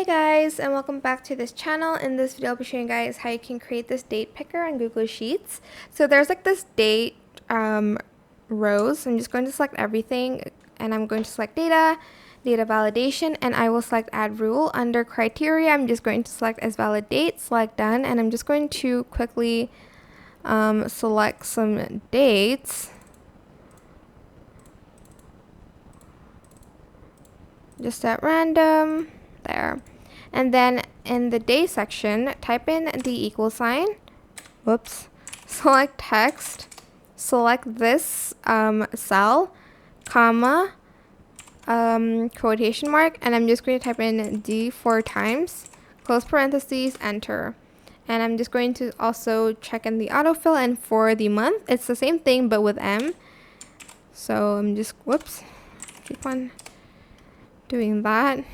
Hey guys, and welcome back to this channel. In this video I'll be showing you guys how you can create this date picker on Google Sheets. So there's like this date rows. I'm just going to select everything and I'm going to select data validation, and I will select add rule. Under criteria I'm just going to select as valid date, select done, and I'm just going to quickly select some dates just at random there. And then in the day section, type in the equal sign, select text, select this cell, comma, quotation mark, and I'm just going to type in D 4 times, close parentheses, enter. And I'm just going to also check in the autofill, and for the month, it's the same thing but with M. So I'm just, keep on doing that.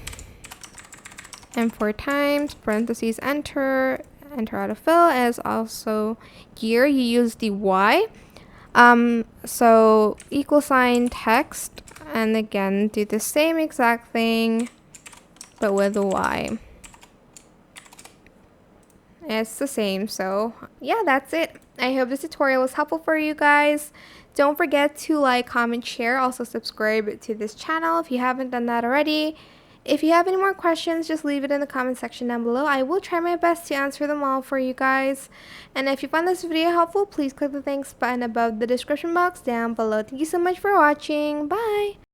And 4 times, parentheses, enter autofill. As also year, you use the Y. So equal sign text, and again do the same exact thing but with a Y. It's the same. So yeah, that's it. I hope this tutorial was helpful for you guys. Don't forget to like, comment, share. Also subscribe to this channel if you haven't done that already. If you have any more questions, just leave it in the comment section down below. I will try my best to answer them all for you guys. And if you found this video helpful, please click the thanks button above the description box down below. Thank you so much for watching. Bye!